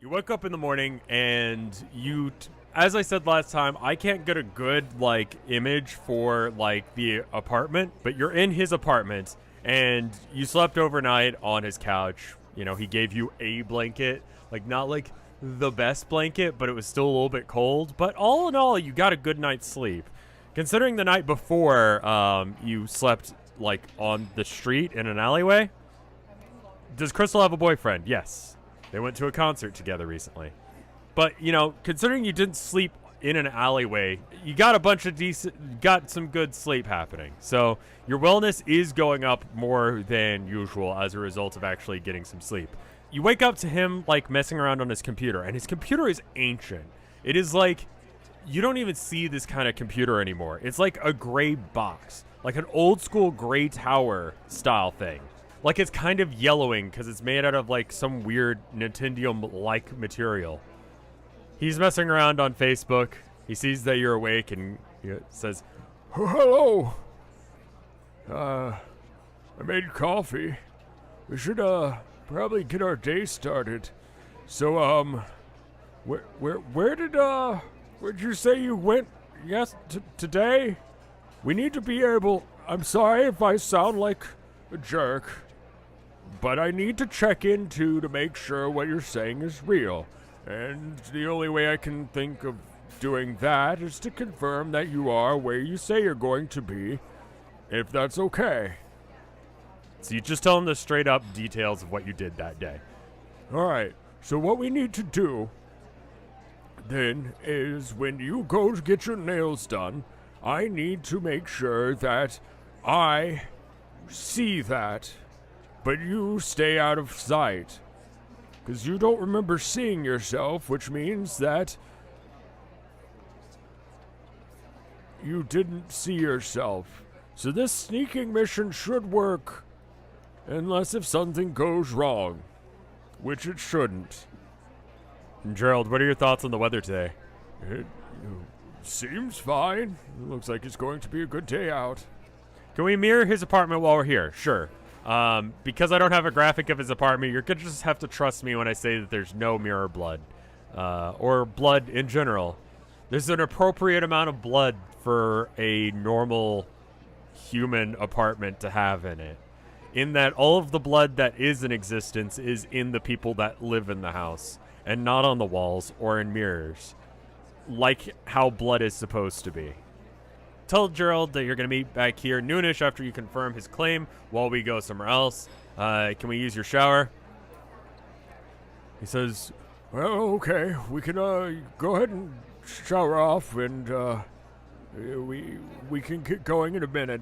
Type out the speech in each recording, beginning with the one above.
You wake up in the morning and as I said last time, I can't get a good image for the apartment, but you're in his apartment and you slept overnight on his couch. You know, he gave you a blanket, not the best blanket, but it was still a little bit cold. But all in all, you got a good night's sleep. Considering the night before, you slept on the street in an alleyway. Does Crystal have a boyfriend? Yes. They went to a concert together recently. But, considering you didn't sleep in an alleyway, you got got some good sleep happening. So your wellness is going up more than usual as a result of actually getting some sleep. You wake up to him, messing around on his computer, and his computer is ancient. It is you don't even see this kind of computer anymore. It's like a gray box, like an old school gray tower style thing. It's kind of yellowing because it's made out of some weird Nintendo-like material. He's messing around on Facebook. He sees that you're awake and he says, "Hello. I made coffee. We should probably get our day started. So where'd you say you went? Yes, today? We need to be able. I'm sorry if I sound like a jerk, but I need to check into to make sure what you're saying is real. And the only way I can think of doing that is to confirm that you are where you say you're going to be, if that's okay." So you just tell him the straight up details of what you did that day. All right, so what we need to do then is when you go to get your nails done, I need to make sure that I see that, but you stay out of sight. Because you don't remember seeing yourself, which means that you didn't see yourself. So this sneaking mission should work, unless if something goes wrong, which it shouldn't. And Gerald, what are your thoughts on the weather today? It seems fine. It looks like it's going to be a good day out. Can we mirror his apartment while we're here? Sure. Because I don't have a graphic of his apartment, you're gonna just have to trust me when I say that there's no mirror blood. Or blood in general. There's an appropriate amount of blood for a normal human apartment to have in it. In that all of the blood that is in existence is in the people that live in the house, and not on the walls or in mirrors. Like how blood is supposed to be. Tell Gerald that you're going to meet back here noonish after you confirm his claim while we go somewhere else. Can we use your shower? He says, "Well, okay, we can go ahead and shower off, and we can get going in a minute.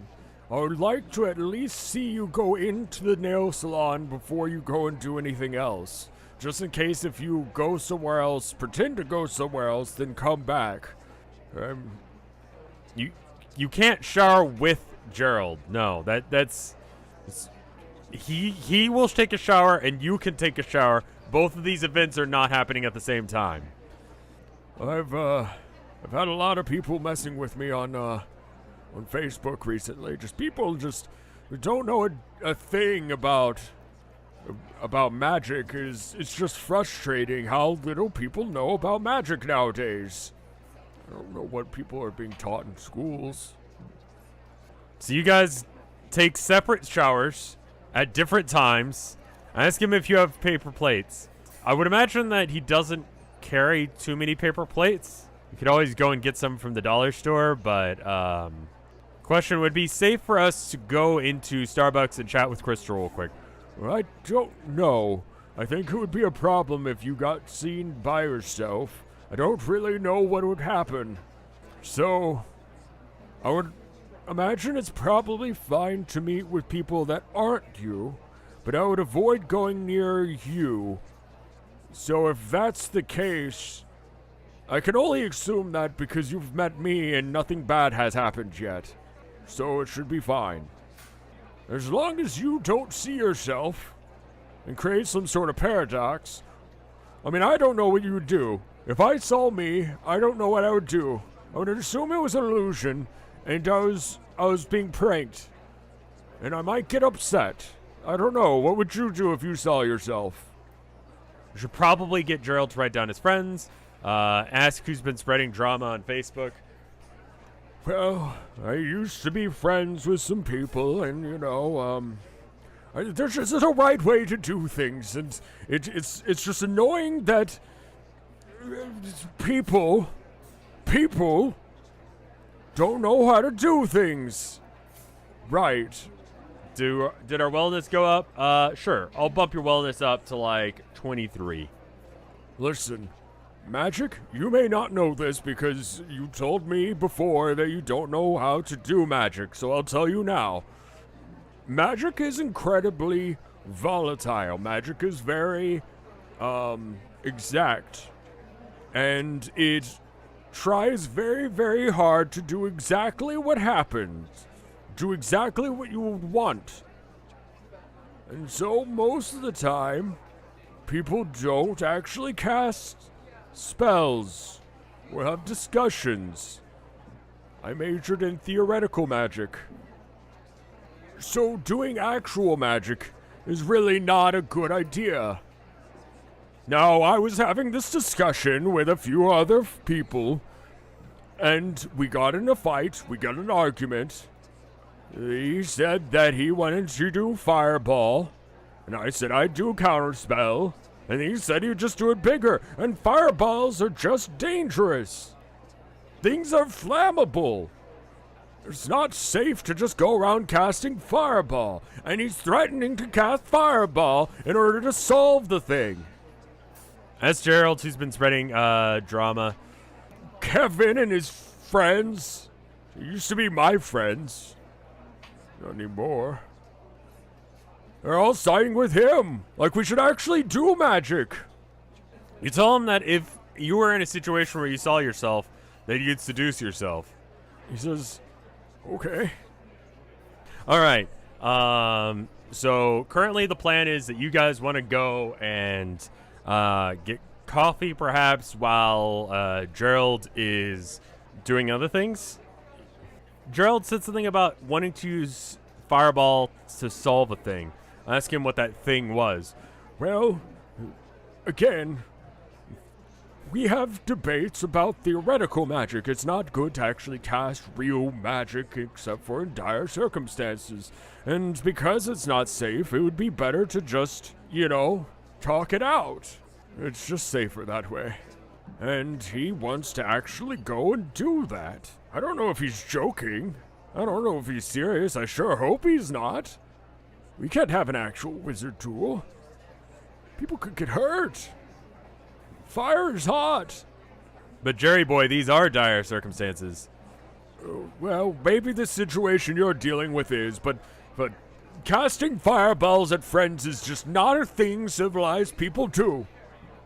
I would like to at least see you go into the nail salon before you go and do anything else. Just in case if you go somewhere else, pretend to go somewhere else, then come back." You can't shower with Gerald. No, he will take a shower and you can take a shower. Both of these events are not happening at the same time. I've had a lot of people messing with me on Facebook recently. People who don't know a thing about magic. It's just frustrating how little people know about magic nowadays. I don't know what people are being taught in schools. So you guys take separate showers at different times. Ask him if you have paper plates. I would imagine that he doesn't carry too many paper plates. You could always go and get some from the dollar store, but question would be safe for us to go into Starbucks and chat with Crystal real quick. Well, I don't know. I think it would be a problem if you got seen by yourself. I don't really know what would happen. So, I would imagine it's probably fine to meet with people that aren't you, but I would avoid going near you. So if that's the case, I can only assume that because you've met me and nothing bad has happened yet. So it should be fine. As long as you don't see yourself and create some sort of paradox. I mean, I don't know what you would do. If I saw me, I don't know what I would do. I would assume it was an illusion, and I was being pranked. And I might get upset. I don't know. What would you do if you saw yourself? You should probably get Gerald to write down his friends. Ask who's been spreading drama on Facebook. Well, I used to be friends with some people, and there's just a right way to do things, and it's just annoying that people don't know how to do things right. Did our wellness go up? Sure. I'll bump your wellness up to like 23. Listen, Magic, you may not know this because you told me before that you don't know how to do magic, so I'll tell you now. Magic is incredibly volatile. Magic is very, exact. And it tries very, very hard to do exactly what happens. Do exactly what you would want. And so most of the time, people don't actually cast spells or have discussions. I majored in theoretical magic. So doing actual magic is really not a good idea. Now, I was having this discussion with a few other people, and we got in a fight, we got an argument. He said that he wanted to do Fireball, and I said I'd do Counterspell, and he said he'd just do it bigger, and Fireballs are just dangerous. Things are flammable. It's not safe to just go around casting Fireball, and he's threatening to cast Fireball in order to solve the thing. That's Gerald, who's been spreading drama. Kevin and his friends, they used to be my friends. Not anymore. They're all siding with him, like we should actually do magic. You tell him that if you were in a situation where you saw yourself, that you'd seduce yourself. He says, okay. All right. So currently the plan is that you guys want to go and get coffee, perhaps, while Gerald is doing other things. Gerald said something about wanting to use Fireball to solve a thing. Ask him what that thing was. Well, again, we have debates about theoretical magic. It's not good to actually cast real magic except for in dire circumstances. And because it's not safe, it would be better to just, talk it out. It's just safer that way. And he wants to actually go and do that. I don't know if he's joking. I don't know if he's serious. I sure hope he's not. We can't have an actual wizard duel. People could get hurt. Fire is hot. But Jerry boy, these are dire circumstances. Well, maybe the situation you're dealing with is, but casting fireballs at friends is just not a thing civilized people do.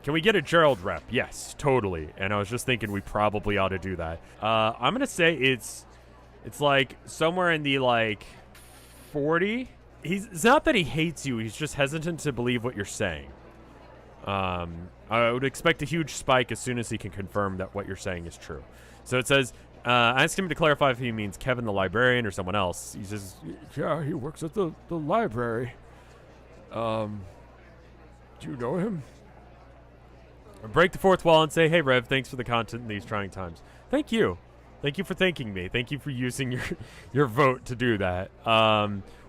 Can we get a Gerald rep? Yes, totally. And I was just thinking we probably ought to do that. I'm gonna say it's like somewhere in the 40. It's not that he hates you. He's just hesitant to believe what you're saying. I would expect a huge spike as soon as he can confirm that what you're saying is true. So it says, ask him to clarify if he means Kevin the librarian or someone else. He says, yeah, he works at the library. Do you know him? Break the fourth wall and say, hey, Rev, thanks for the content in these trying times. Thank you. Thank you for thanking me. Thank you for using your vote to do that.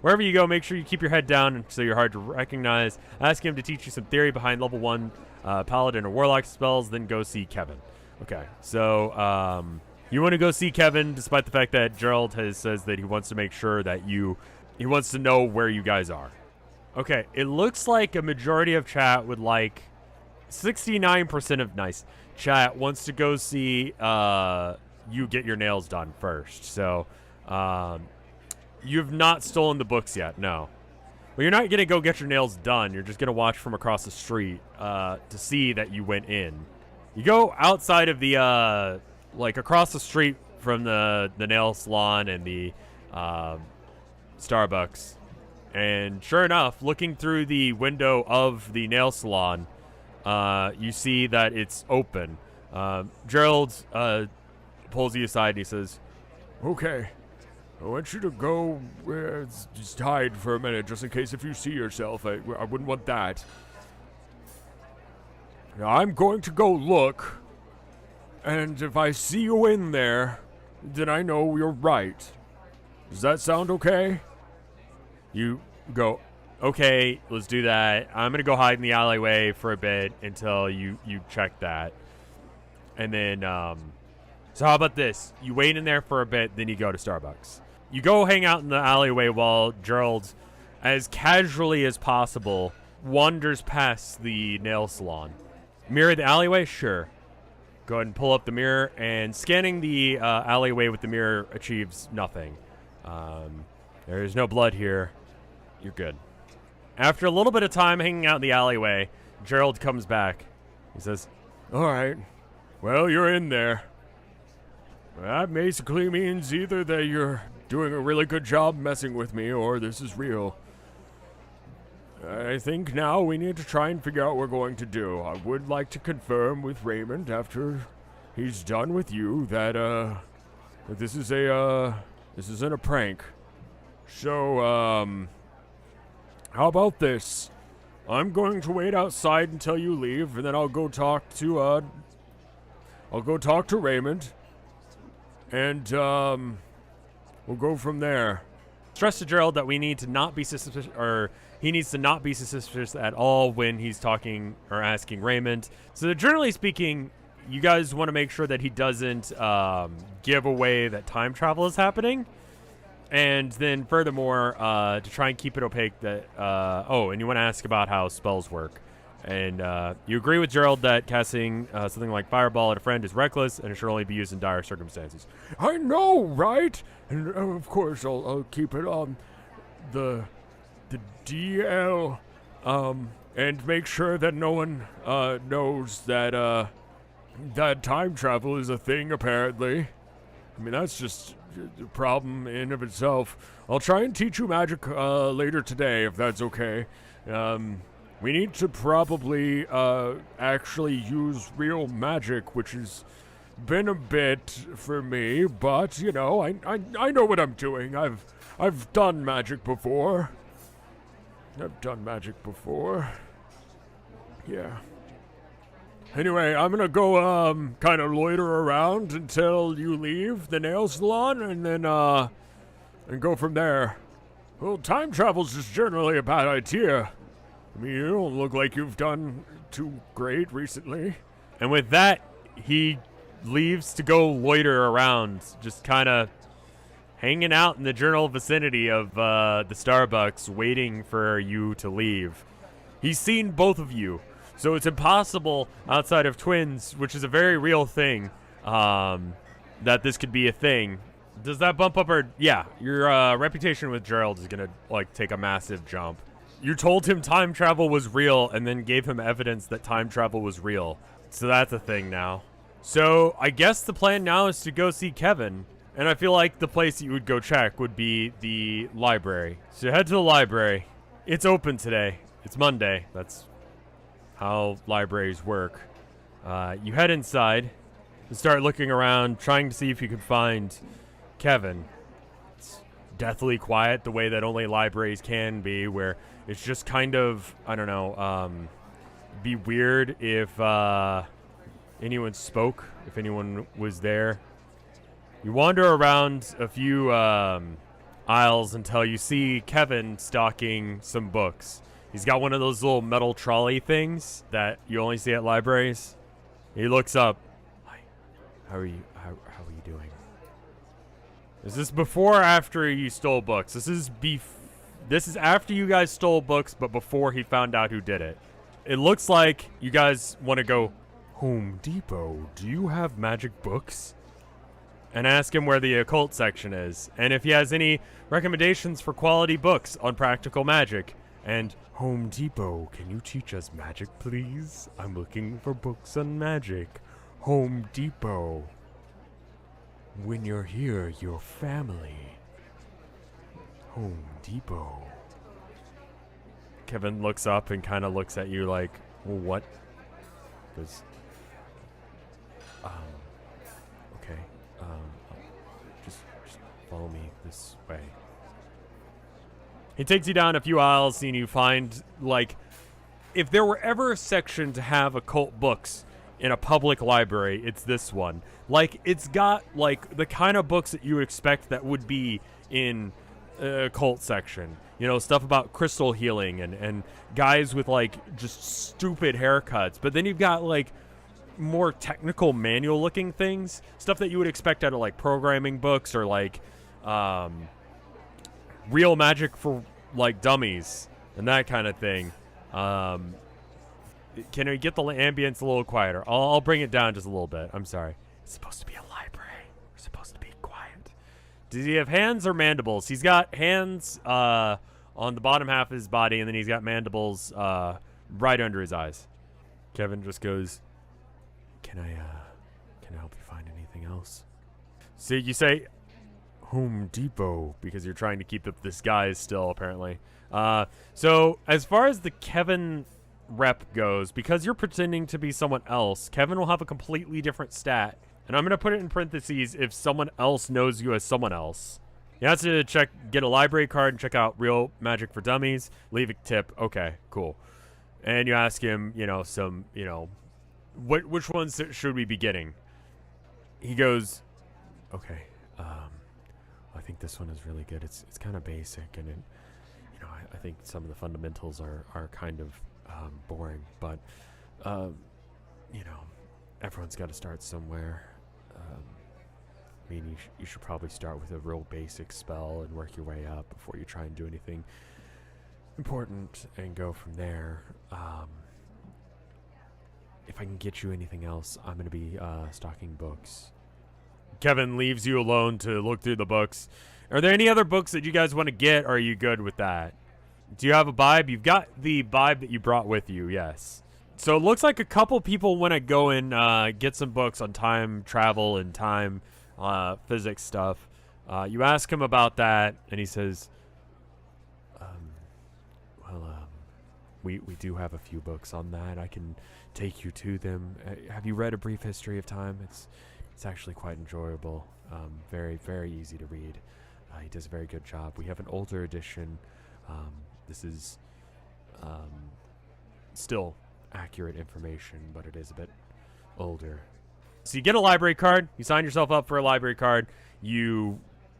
Wherever you go, make sure you keep your head down so you're hard to recognize. Ask him to teach you some theory behind level 1 Paladin or Warlock spells, then go see Kevin. Okay, so you want to go see Kevin despite the fact that Gerald says that he wants to make sure that he wants to know where you guys are. Okay, it looks like a majority of chat would 69% of chat wants to go see you get your nails done first. So you've not stolen the books yet, no. Well, you're not going to go get your nails done. You're just going to watch from across the street to see that you went in. You go outside of the, across the street from the nail salon and the Starbucks. And sure enough, looking through the window of the nail salon, you see that it's open. Gerald pulls you aside and he says, okay, I want you to go just hide for a minute just in case if you see yourself. I wouldn't want that. Now, I'm going to go look, and if I see you in there, then I know you're right. Does that sound okay? You go, okay, let's do that. I'm going to go hide in the alleyway for a bit until you check that. And then, so how about this? You wait in there for a bit, then you go to Starbucks. You go hang out in the alleyway while Gerald, as casually as possible, wanders past the nail salon. Mirror the alleyway? Sure. Go ahead and pull up the mirror, and scanning the alleyway with the mirror achieves nothing. There is no blood here. You're good. After a little bit of time hanging out in the alleyway, Gerald comes back. He says, All right. Well, you're in there. That basically means either that you're doing a really good job messing with me, or this is real. I think now we need to try and figure out what we're going to do. I would like to confirm with Raymond after he's done with you that that this isn't a prank. So how about this? I'm going to wait outside until you leave, and then I'll go talk to Raymond, and we'll go from there. stress to Gerald that we need to not be suspicious, or he needs to not be suspicious at all when he's talking or asking Raymond. So generally speaking, you guys want to make sure that he doesn't give away that time travel is happening. And then furthermore, to try and keep it opaque that, and you want to ask about how spells work. And you agree with Gerald that casting something like Fireball at a friend is reckless and it should only be used in dire circumstances. I know, right? And of course, I'll keep it on the DL, and make sure that no one knows that that time travel is a thing. Apparently, I mean that's just a problem in of itself. I'll try and teach you magic later today, if that's okay. We need to probably actually use real magic, which has been a bit for me, but you know, I know what I'm doing. I've done magic before. Yeah. Anyway, I'm gonna go kind of loiter around until you leave the nail salon, and then and go from there. Well, time travel's just generally a bad idea. I mean, you don't look like you've done too great recently. And with that, he leaves to go loiter around, just kind of hanging out in the general vicinity of the Starbucks, waiting for you to leave. He's seen both of you, so it's impossible outside of twins, which is a very real thing, that this could be a thing. Does that bump up, or yeah, your reputation with Gerald is gonna like take a massive jump. You told him time travel was real and then gave him evidence that time travel was real. So that's a thing now. So I guess the plan now is to go see Kevin. And I feel like the place that you would go check would be the library. So head to the library. It's open today. It's Monday. That's how libraries work. You head inside and start looking around, trying to see if you can find Kevin. It's deathly quiet, the way that only libraries can be, where it's just kind of, I don't know, be weird if anyone spoke, if anyone was there. You wander around a few aisles until you see Kevin stocking some books. He's got one of those little metal trolley things that you only see at libraries. He looks up. Hi, how are you? How are you doing? Is this before or after you stole books? This is after you guys stole books, but before he found out who did it. It looks like you guys want to go, Home Depot, do you have magic books? And ask him where the occult section is, and if he has any recommendations for quality books on practical magic. And Home Depot, can you teach us magic, please? I'm looking for books on magic. Home Depot. When you're here, you're family. Home Depot. Kevin looks up and kind of looks at you like, well, what? Because, okay. Just follow me this way. He takes you down a few aisles and you find, like, if there were ever a section to have occult books in a public library, it's this one. Like, it's got, like, the kind of books that you would expect that would be in a occult section. You know, stuff about crystal healing and guys with, like, just stupid haircuts. But then you've got, like, more technical manual-looking things. Stuff that you would expect out of, like, programming books or, like, real magic for, like, dummies and that kind of thing. Can we get the ambience a little quieter? I'll bring it down just a little bit. I'm sorry. It's supposed to be a library. We're supposed to be quiet. Does he have hands or mandibles? He's got hands on the bottom half of his body, and then he's got mandibles right under his eyes. Kevin just goes, Can I help you find anything else? So you say Home Depot because you're trying to keep up this disguise still, apparently. So as far as the Kevin rep goes, because you're pretending to be someone else, Kevin will have a completely different stat. And I'm going to put it in parentheses if someone else knows you as someone else. You have to get a library card and check out Real Magic for Dummies. Leave a tip. Okay, cool. And you ask him, which ones should we be getting? He goes, okay, I think this one is really good. It's kind of basic, and I think some of the fundamentals are kind of boring, but everyone's got to start somewhere. You should probably start with a real basic spell and work your way up before you try and do anything important and go from there. If I can get you anything else, I'm going to be stocking books. Kevin leaves you alone to look through the books. Are there any other books that you guys want to get, or are you good with that? Do you have a Bible? You've got the Bible that you brought with you, yes. So it looks like a couple people want to go and get some books on time travel and time physics stuff. You ask him about that, and he says, we do have a few books on that. I can take you to them. Have you read A Brief History of Time? It's actually quite enjoyable. Very, very easy to read. He does a very good job. We have an older edition. This is still accurate information, but it is a bit older. So you get a library card. You sign yourself up for a library card. You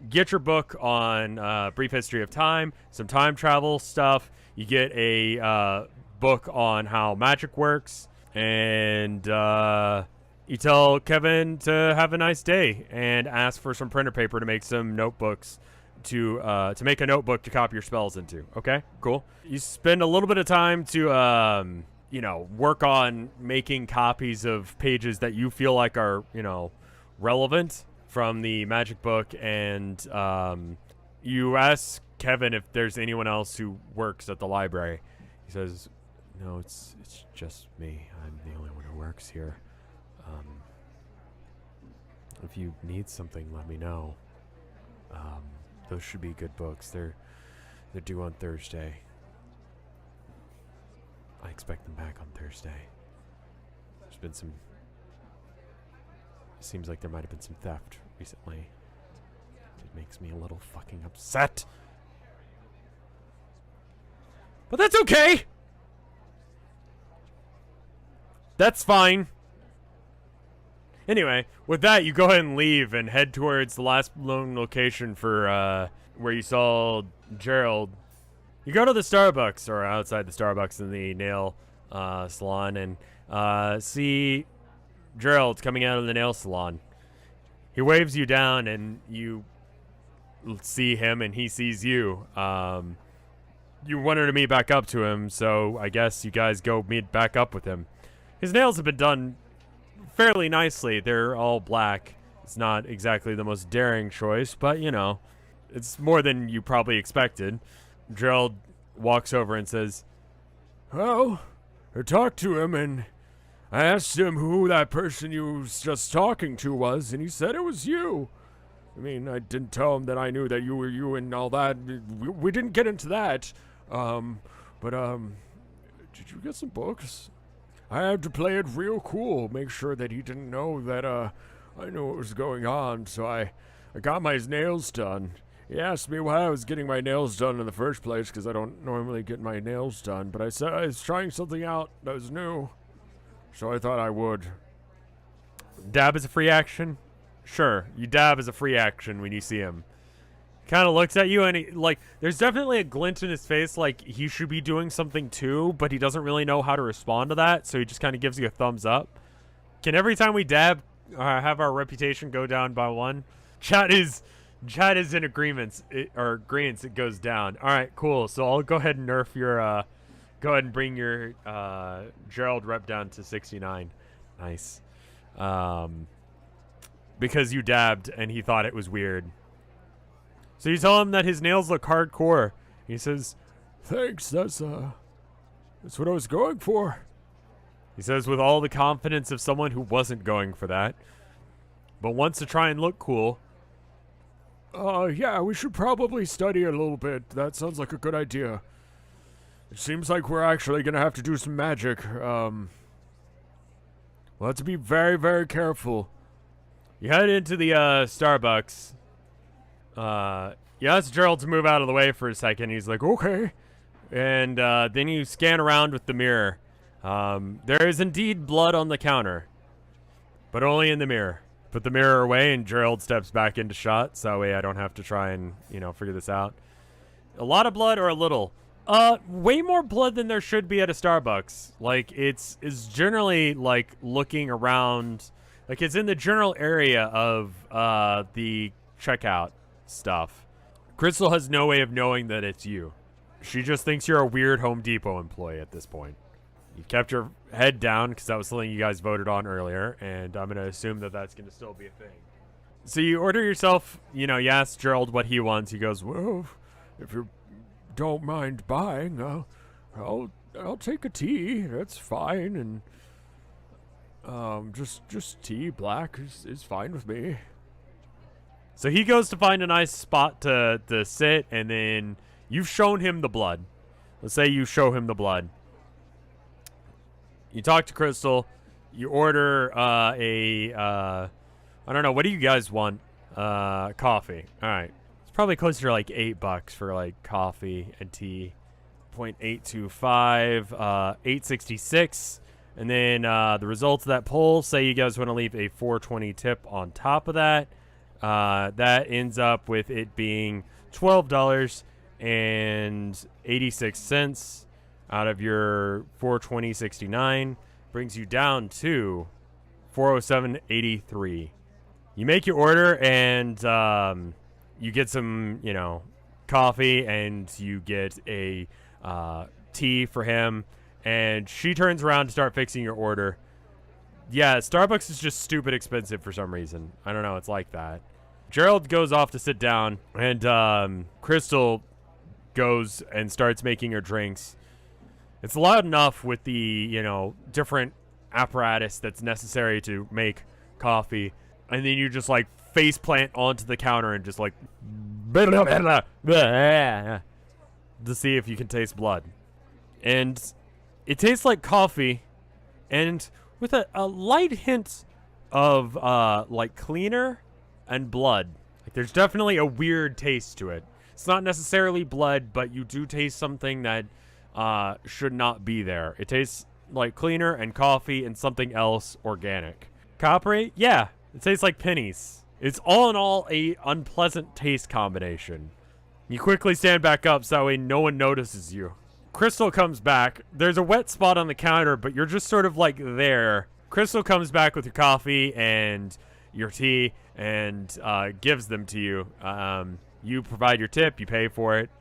get your book on Brief History of Time, some time travel stuff. You get a book on how magic works, and you tell Kevin to have a nice day and ask for some printer paper to make some notebooks to make a notebook to copy your spells into. Okay, cool. You spend a little bit of time to work on making copies of pages that you feel like are relevant from the magic book, and you ask Kevin if there's anyone else who works at the library. He says, no, it's just me. I'm the only one who works here. If you need something, let me know. Those should be good books. They're due on Thursday. I expect them back on Thursday. There's been some... Seems like there might have been some theft recently. It makes me a little fucking upset. But that's okay! That's fine. Anyway, with that, you go ahead and leave and head towards the last known location for where you saw Gerald. You go to the Starbucks, or outside the Starbucks in the nail salon, and see Gerald coming out of the nail salon. He waves you down, and you see him, and he sees you. You wanted to meet back up to him, so I guess you guys go meet back up with him. His nails have been done fairly nicely. They're all black. It's not exactly the most daring choice, but it's more than you probably expected. Gerald walks over and says, well, I talked to him, and I asked him who that person you was just talking to was, and he said it was you. I mean, I didn't tell him that I knew that you were you and all that. We didn't get into that. But did you get some books? I had to play it real cool, make sure that he didn't know that I knew what was going on, so I got my nails done. He asked me why I was getting my nails done in the first place, because I don't normally get my nails done. But I said I was trying something out that was new, so I thought I would. Dab is a free action? Sure, you dab as a free action when you see him. Kind of looks at you, and he, like, there's definitely a glint in his face, like he should be doing something too, but he doesn't really know how to respond to that, so he just kind of gives you a thumbs up. Can every time we dab have our reputation go down by 1? Chat is in agreements, agreements. It goes down. All right, cool. So I'll go ahead and nerf your, go ahead and bring your Gerald rep down to 69. Nice. Because you dabbed and he thought it was weird. So you tell him that his nails look hardcore. He says, "Thanks. That's what I was going for." He says with all the confidence of someone who wasn't going for that, but wants to try and look cool. Yeah, we should probably study a little bit. That sounds like a good idea. It seems like we're actually gonna have to do some magic. We'll have to be very, very careful. You head into the Starbucks. You ask Gerald to move out of the way for a second. He's like, okay. And then you scan around with the mirror. There is indeed blood on the counter, but only in the mirror. Put the mirror away, and Gerald steps back into shot, so that way I don't have to try and, figure this out. A lot of blood or a little? Way more blood than there should be at a Starbucks. Like, it's generally, like, looking around. Like, it's in the general area of the checkout stuff. Crystal has no way of knowing that it's you. She just thinks you're a weird Home Depot employee at this point. You kept your head down because that was something you guys voted on earlier, and I'm going to assume that that's going to still be a thing. So you order yourself, you ask Gerald what he wants. He goes, "Well, if you don't mind buying, I'll take a tea. That's fine, and just tea, black is fine with me." So he goes to find a nice spot to sit, and then you've shown him the blood. Let's say you show him the blood. You talk to Crystal. You order I don't know. What do you guys want? Coffee. All right. It's probably closer to like $8 for like coffee and tea. 0.825, 866. And then the results of that poll say you guys want to leave a $4.20 tip on top of that. That ends up with it being $12.86 out of your $420.69, brings you down to $407.83. You make your order, and you get some, coffee, and you get a tea for him, and she turns around to start fixing your order. Yeah, Starbucks is just stupid expensive for some reason. I don't know, it's like that. Gerald goes off to sit down, and Crystal goes and starts making her drinks. It's loud enough with the, different apparatus that's necessary to make coffee. And then you just, like, face plant onto the counter and just, like, to see if you can taste blood. And it tastes like coffee, and with a light hint of, like, cleaner and blood. Like, there's definitely a weird taste to it. It's not necessarily blood, but you do taste something that should not be there. It tastes like cleaner and coffee and something else organic. Coppery? Yeah, it tastes like pennies. It's all in all a unpleasant taste combination. You quickly stand back up so that way no one notices you. Crystal comes back. There's a wet spot on the counter, but you're just sort of like there. Crystal comes back with your coffee and your tea and gives them to you. You provide your tip. You pay for it.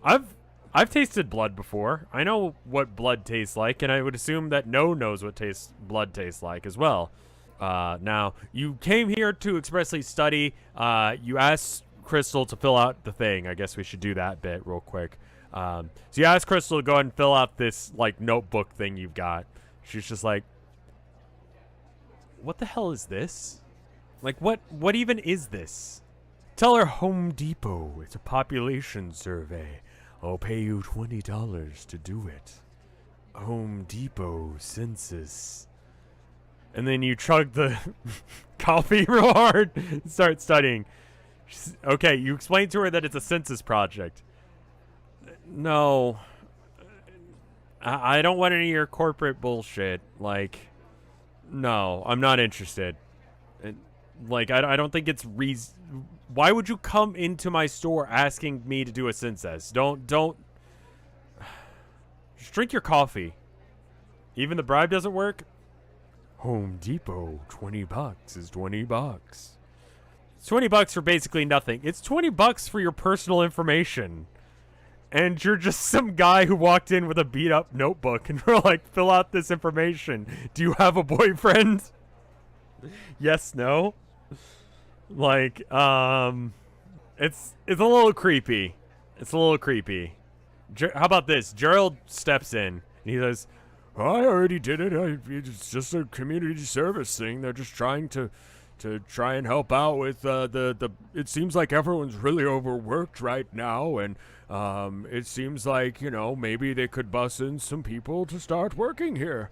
I've tasted blood before. I know what blood tastes like, and I would assume that No knows what blood tastes like as well. Now, you came here to expressly study. You asked Crystal to fill out the thing. I guess we should do that bit real quick. So you asked Crystal to go ahead and fill out this, like, notebook thing you've got. She's just like, what the hell is this? Like, what even is this? Tell her Home Depot. It's a population survey. I'll pay you $20 to do it. Home Depot census. And then you chug the coffee real hard and start studying. Okay, you explain to her that it's a census project. No. I don't want any of your corporate bullshit. Like, no, I'm not interested. Like, I don't think it's why would you come into my store asking me to do a census? Don't. Just drink your coffee. Even the bribe doesn't work? Home Depot, $20 is $20. It's $20 for basically nothing. It's $20 for your personal information. And you're just some guy who walked in with a beat-up notebook and we're like, fill out this information. Do you have a boyfriend? Yes, no. Like, it's a little creepy. It's a little creepy. How about this? Gerald steps in and he says, I already did it. It's just a community service thing. They're just trying to try and help out with the. It seems like everyone's really overworked right now, and it seems like maybe they could bus in some people to start working here,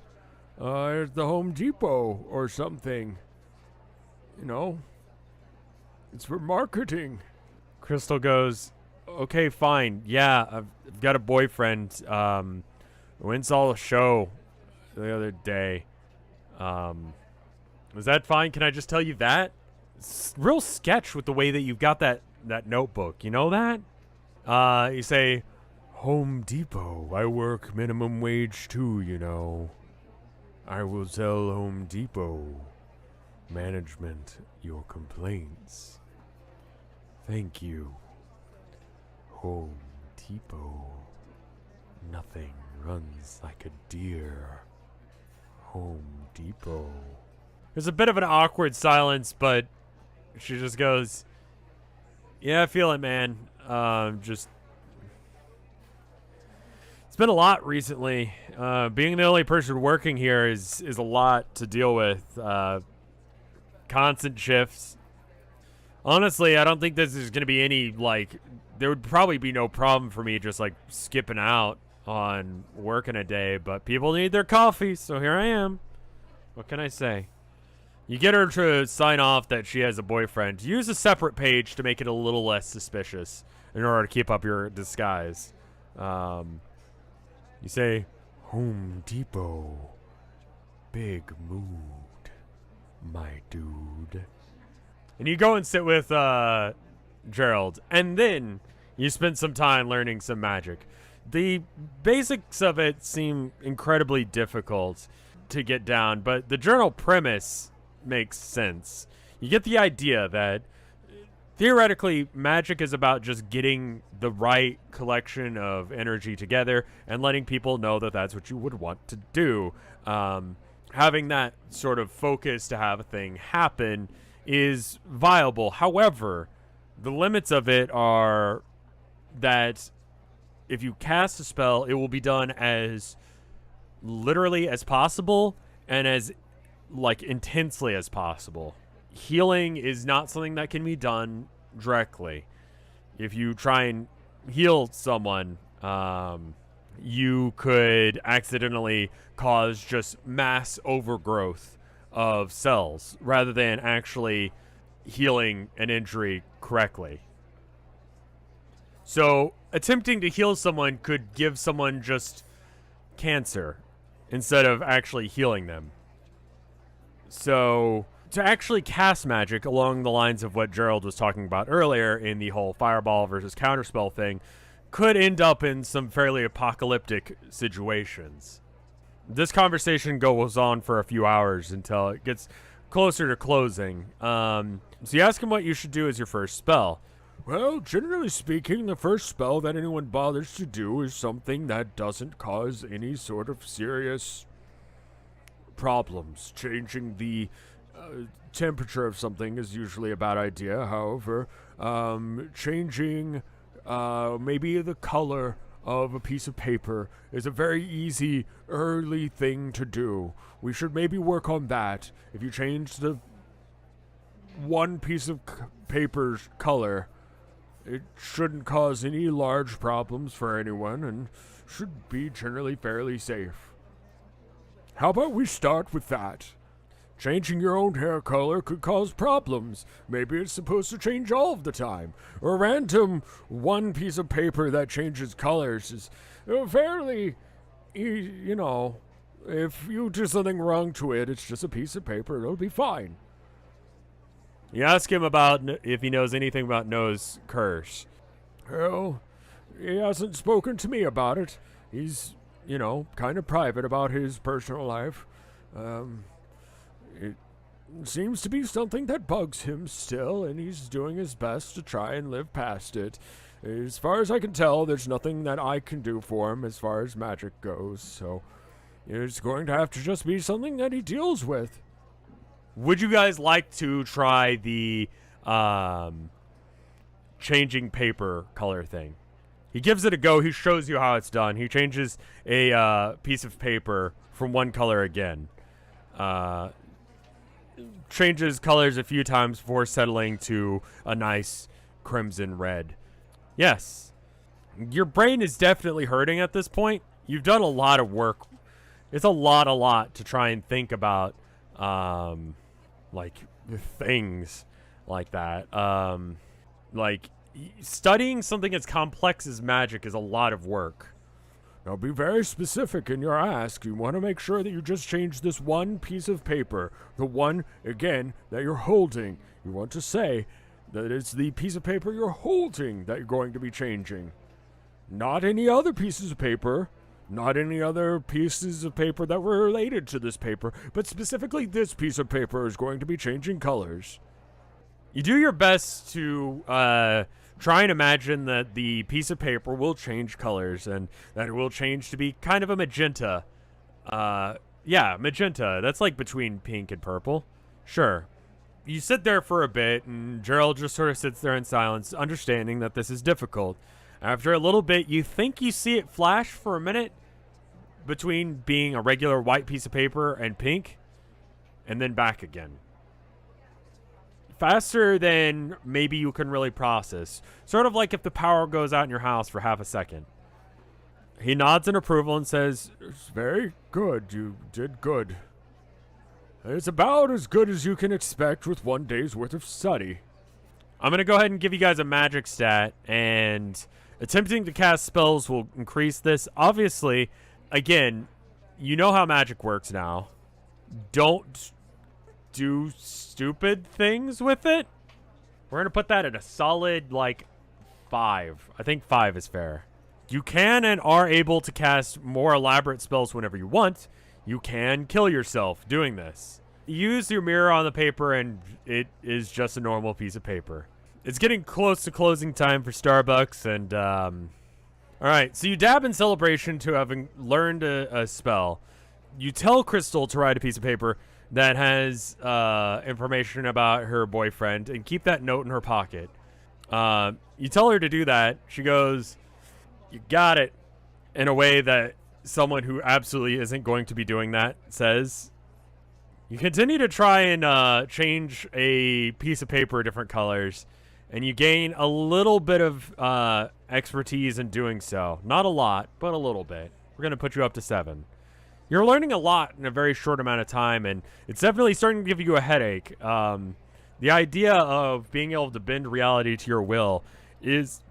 at the Home Depot or something. It's for marketing. Crystal goes, okay, fine. Yeah, I've got a boyfriend. Went saw a show the other day. Was that fine? Can I just tell you that? It's real sketch with the way that you've got that notebook. You know that? You say, Home Depot. I work minimum wage too, I will tell Home Depot management your complaints. Thank you. Home Depot. Nothing runs like a deer. Home Depot. There's a bit of an awkward silence, but she just goes, yeah, I feel it, man. It's been a lot recently. Being the only person working here is a lot to deal with. Constant shifts. Honestly, I don't think this is going to be any, there would probably be no problem for me just, skipping out on working a day, but people need their coffee, so here I am. What can I say? You get her to sign off that she has a boyfriend. Use a separate page to make it a little less suspicious in order to keep up your disguise. You say, Home Depot. Big mood, my dude. And you go and sit with Gerald, and then you spend some time learning some magic. The basics of it seem incredibly difficult to get down, but the general premise makes sense. You get the idea that theoretically magic is about just getting the right collection of energy together and letting people know that that's what you would want to do. Having that sort of focus to have a thing happen is viable. However, the limits of it are that if you cast a spell, it will be done as literally as possible and as intensely as possible. Healing is not something that can be done directly. If you try and heal someone, you could accidentally cause just mass overgrowth of cells rather than actually healing an injury correctly. So attempting to heal someone could give someone just cancer instead of actually healing them. So to actually cast magic along the lines of what Gerald was talking about earlier in the whole fireball versus counterspell thing could end up in some fairly apocalyptic situations. This conversation goes on for a few hours until it gets closer to closing. So you ask him what you should do as your first spell. Well, generally speaking, the first spell that anyone bothers to do is something that doesn't cause any sort of serious problems. Changing the temperature of something is usually a bad idea. However, changing maybe the color of a piece of paper is a very easy early thing to do. We should maybe work on that. If you change the one piece of paper's color, it shouldn't cause any large problems for anyone and should be generally fairly safe. How about we start with that? Changing your own hair color could cause problems. Maybe it's supposed to change all of the time. A random one piece of paper that changes colors is fairly, you know, if you do something wrong to it, it's just a piece of paper. It'll be fine. You ask him about if he knows anything about Noah's curse. Well, he hasn't spoken to me about it. He's, you know, kind of private about his personal life. It seems to be something that bugs him still, and he's doing his best to try and live past it. As far as I can tell, there's nothing that I can do for him as far as magic goes, so it's going to have to just be something that he deals with. Would you guys like to try the changing paper color thing? He gives it a go. He shows you how it's done. He changes a piece of paper from one color again. Changes colors a few times before settling to a nice crimson red. Yes. Your brain is definitely hurting at this point. You've done a lot of work. It's a lot to try and think about, like, things like that. Like, studying something as complex as magic is a lot of work. Now be very specific in your ask. You want to make sure that you just change this one piece of paper. The one, again, that you're holding. You want to say that it's the piece of paper you're holding that you're going to be changing. Not any other pieces of paper. Not any other pieces of paper that were related to this paper. But specifically this piece of paper is going to be changing colors. You do your best to try and imagine that the piece of paper will change colors and that it will change to be kind of a magenta. Yeah, magenta. That's like between pink and purple. Sure. You sit there for a bit, and Gerald just sort of sits there in silence, understanding that this is difficult. After a little bit, you think you see it flash for a minute between being a regular white piece of paper and pink, and then back again. Faster than maybe you can really process. Sort of like if the power goes out in your house for half a second. He nods in approval and says, "It's very good. You did good. It's about as good as you can expect with one day's worth of study." I'm going to go ahead and give you guys a magic stat, and attempting to cast spells will increase this. Obviously, again, you know how magic works now. Don't do stupid things with it. We're going to put that at a solid, like, 5. I think 5 is fair. You can and are able to cast more elaborate spells whenever you want. You can kill yourself doing this. Use your mirror on the paper, and it is just a normal piece of paper. It's getting close to closing time for Starbucks, and, alright, so you dab in celebration to having learned a spell. You tell Crystal to write a piece of paper that has information about her boyfriend and keep that note in her pocket. You tell her to do that. She goes, "You got it," in a way that someone who absolutely isn't going to be doing that says. You continue to try and change a piece of paper different colors, and you gain a little bit of expertise in doing so. Not a lot, but a little bit. We're going to put you up to 7. You're learning a lot in a very short amount of time, and it's definitely starting to give you a headache. The idea of being able to bend reality to your will is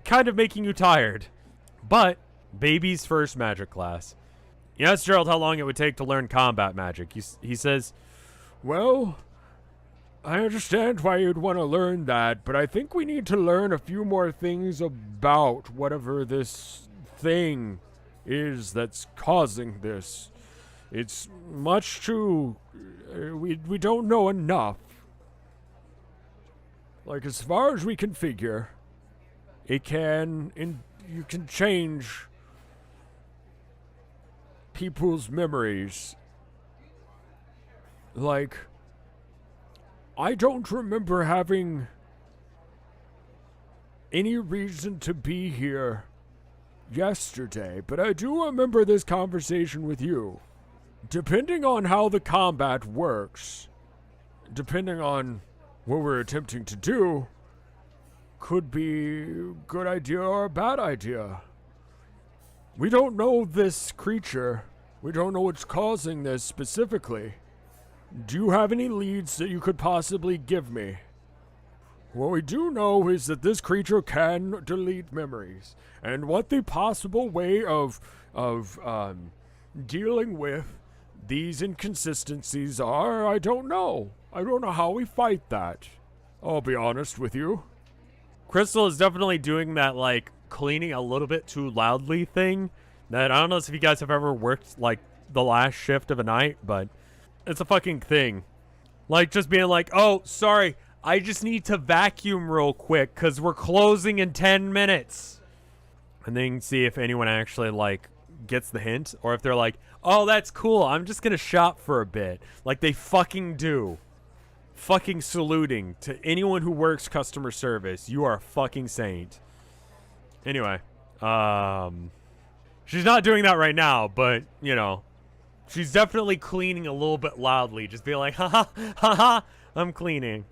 kind of making you tired. But, baby's first magic class. You ask Gerald how long it would take to learn combat magic. He says, "Well, I understand why you'd want to learn that, but I think we need to learn a few more things about whatever this thing is that's causing this. It's much too... we don't know enough. Like, as far as we can figure, you can change people's memories. Like, I don't remember having any reason to be here yesterday, but I do remember this conversation with you. Depending on how the combat works, depending on what we're attempting to do, could be a good idea or a bad idea. We don't know this creature. We don't know what's causing this specifically. Do you have any leads that you could possibly give me? What we do know is that this creature can delete memories, and what the possible way of dealing with these inconsistencies are, I don't know. I don't know how we fight that. I'll be honest with you. Crystal is definitely doing that, like, cleaning a little bit too loudly thing. That I don't know if you guys have ever worked, like, the last shift of a night, but it's a fucking thing. Like, just being like, oh, sorry, I just need to vacuum real quick because we're closing in 10 minutes. And then see if anyone actually, like, gets the hint. Or if they're like, oh, that's cool, I'm just going to shop for a bit. Like they fucking do. Fucking saluting to anyone who works customer service. You are a fucking saint. Anyway, she's not doing that right now, but, you know, she's definitely cleaning a little bit loudly. Just be like, haha, haha, I'm cleaning.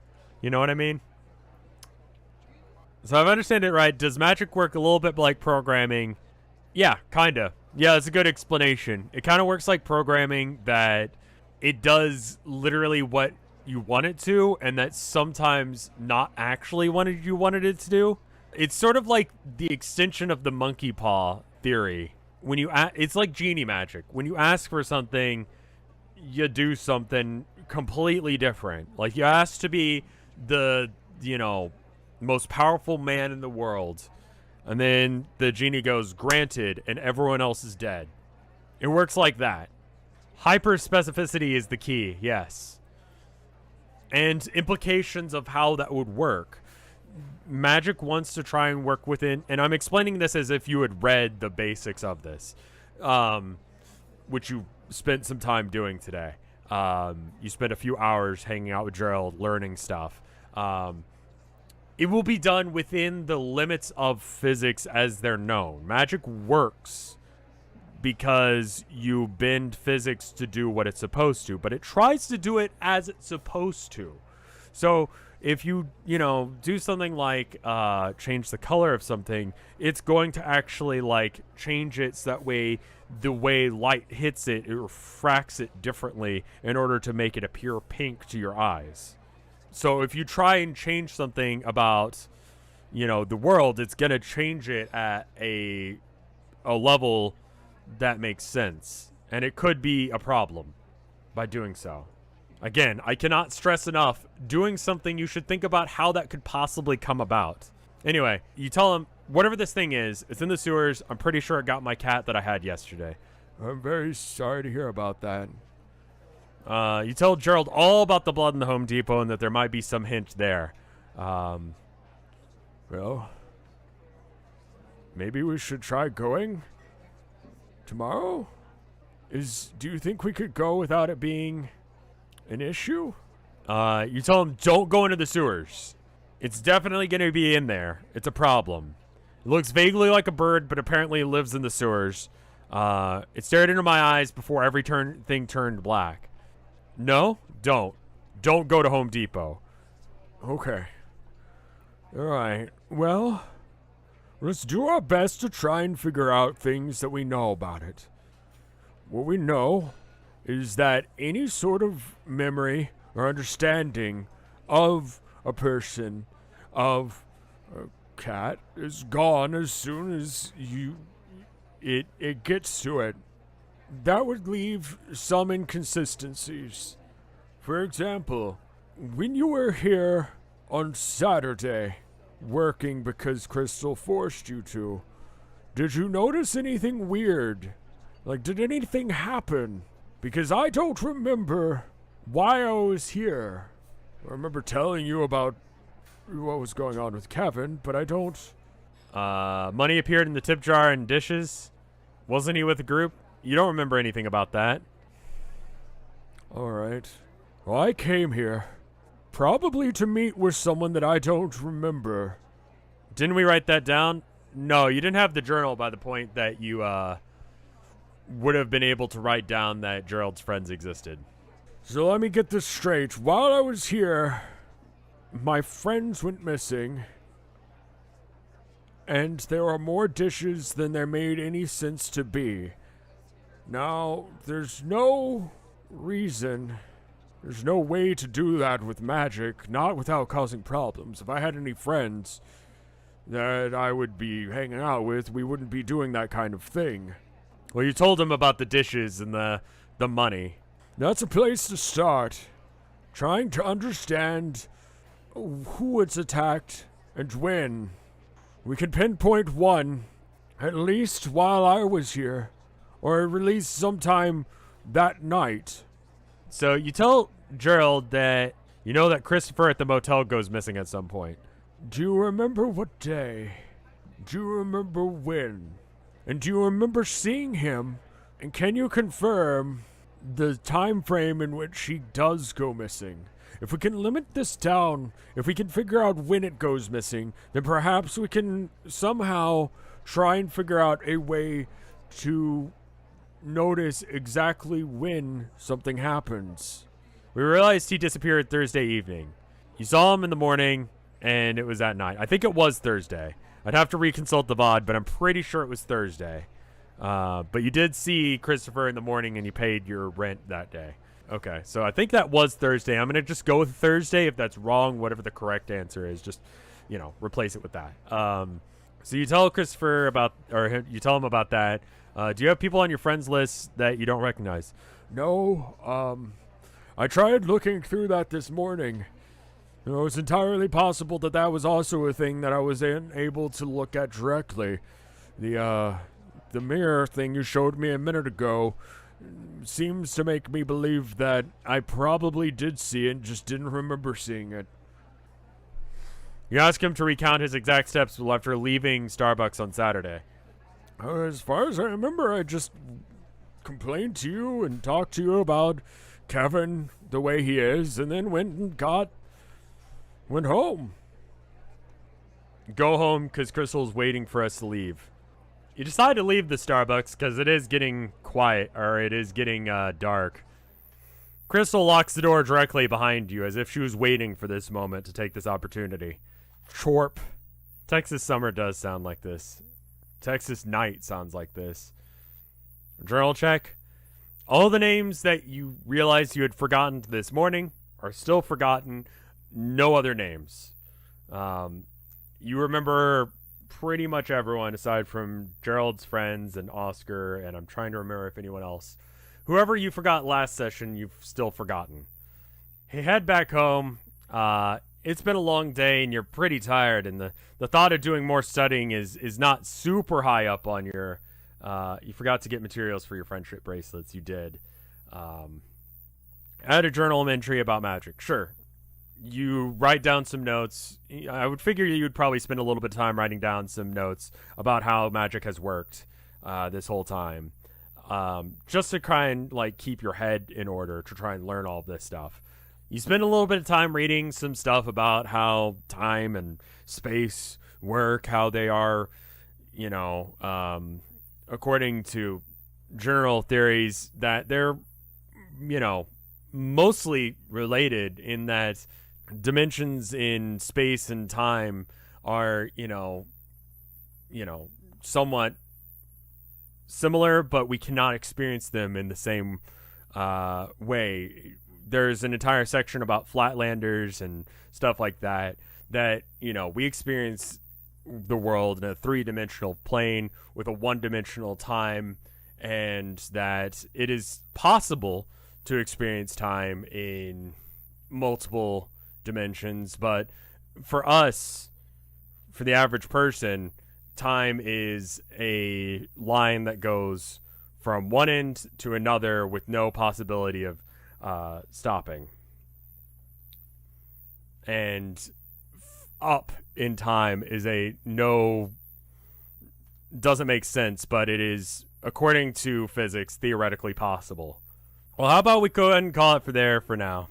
You know what I mean? So if I understand it right, does magic work a little bit like programming? Yeah, kinda. Yeah, that's a good explanation. It kind of works like programming, that it does literally what you want it to, and that's sometimes not actually what you wanted it to do. It's sort of like the extension of the monkey paw theory. When you it's like genie magic. When you ask for something, you do something completely different. Like you ask to be the, you know, most powerful man in the world, and then the genie goes, granted, and everyone else is dead. It works like that. Hyper specificity is the key, yes. And implications of how that would work. Magic wants to try and work within, and I'm explaining this as if you had read the basics of this, which you spent some time doing today. You spent a few hours hanging out with Gerald, learning stuff. It will be done within the limits of physics as they're known. Magic works because you bend physics to do what it's supposed to, but it tries to do it as it's supposed to. So if you know, do something like change the color of something, it's going to actually like change it so that way the way light hits it, it refracts it differently in order to make it appear pink to your eyes. So if you try and change something about, you know, the world, it's going to change it at a level that makes sense. And it could be a problem by doing so. Again, I cannot stress enough, doing something, you should think about how that could possibly come about. Anyway, you tell him, whatever this thing is, it's in the sewers. I'm pretty sure it got my cat that I had yesterday. I'm very sorry to hear about that. You tell Gerald all about the blood in the Home Depot and that there might be some hint there. Well, maybe we should try going tomorrow? Do you think we could go without it being an issue? You tell him don't go into the sewers. It's definitely going to be in there. It's a problem. It looks vaguely like a bird, but apparently it lives in the sewers. It stared into my eyes before every thing turned black. No, don't. Don't go to Home Depot. Okay. All right. Well, let's do our best to try and figure out things that we know about it. What we know is that any sort of memory or understanding of a person, of a cat, is gone as soon as it gets to it. That would leave some inconsistencies. For example, when you were here on Saturday, working because Crystal forced you to, did you notice anything weird? Like, did anything happen? Because I don't remember why I was here. I remember telling you about what was going on with Kevin, but I don't... Money appeared in the tip jar and dishes. Wasn't he with the group? You don't remember anything about that. All right. Well, I came here probably to meet with someone that I don't remember. Didn't we write that down? No, you didn't have the journal by the point that you would have been able to write down that Gerald's friends existed. So let me get this straight. While I was here, my friends went missing, and there are more dishes than there made any sense to be. Now, there's no reason There's no way to do that with magic, not without causing problems. If I had any friends that I would be hanging out with, we wouldn't be doing that kind of thing. Well, you told him about the dishes and the money. That's a place to start. Trying to understand who it's attacked and when. We can pinpoint one, at least while I was here, or at least sometime that night. So you tell Gerald that you know that Christopher at the motel goes missing at some point. Do you remember what day? Do you remember when? And do you remember seeing him? And can you confirm the time frame in which he does go missing? If we can limit this down, if we can figure out when it goes missing, then perhaps we can somehow try and figure out a way to notice exactly when something happens. We realized he disappeared Thursday evening. You saw him in the morning, and it was at night. I think it was Thursday. I'd have to reconsult the VOD, but I'm pretty sure it was Thursday. But you did see Christopher in the morning, and you paid your rent that day. Okay, so I think that was Thursday. I'm going to just go with Thursday. If that's wrong, whatever the correct answer is, just, replace it with that. So you tell Christopher about, or you tell him about that. Do you have people on your friends list that you don't recognize? No, I tried looking through that this morning. It's entirely possible that that was also a thing that I was unable to look at directly. The mirror thing you showed me a minute ago seems to make me believe that I probably did see it and just didn't remember seeing it. You ask him to recount his exact steps after leaving Starbucks on Saturday. As far as I remember, I just complained to you and talked to you about Kevin the way he is, and then went home. Go home because Crystal's waiting for us to leave. You decide to leave the Starbucks because it is getting quiet, or it is getting dark. Crystal locks the door directly behind you as if she was waiting for this moment to take this opportunity. Chorp. Texas summer does sound like this. Texas night sounds like this. Journal check. All the names that you realized you had forgotten this morning are still forgotten. No other names. You remember pretty much everyone aside from Gerald's friends and Oscar, and I'm trying to remember if anyone else. Whoever you forgot last session, you've still forgotten. Hey, head back home. It's been a long day and you're pretty tired, and the thought of doing more studying is not super high up on your... you forgot to get materials for your friendship bracelets. You did. Add a journal entry about magic. Sure. You write down some notes. I would figure you'd probably spend a little bit of time writing down some notes about how magic has worked this whole time. Just to try and keep your head in order to try and learn all of this stuff. You spend a little bit of time reading some stuff about how time and space work, how they are, according to general theories, that they're, mostly related in that dimensions in space and time are, somewhat similar, but we cannot experience them in the same way. There's an entire section about flatlanders and stuff like that, we experience the world in a three-dimensional plane with a one-dimensional time, and that it is possible to experience time in multiple dimensions, but for us, for the average person, time is a line that goes from one end to another with no possibility of stopping. And up in time is doesn't make sense, but it is, according to physics, theoretically possible. Well, how about we go ahead and call it for now?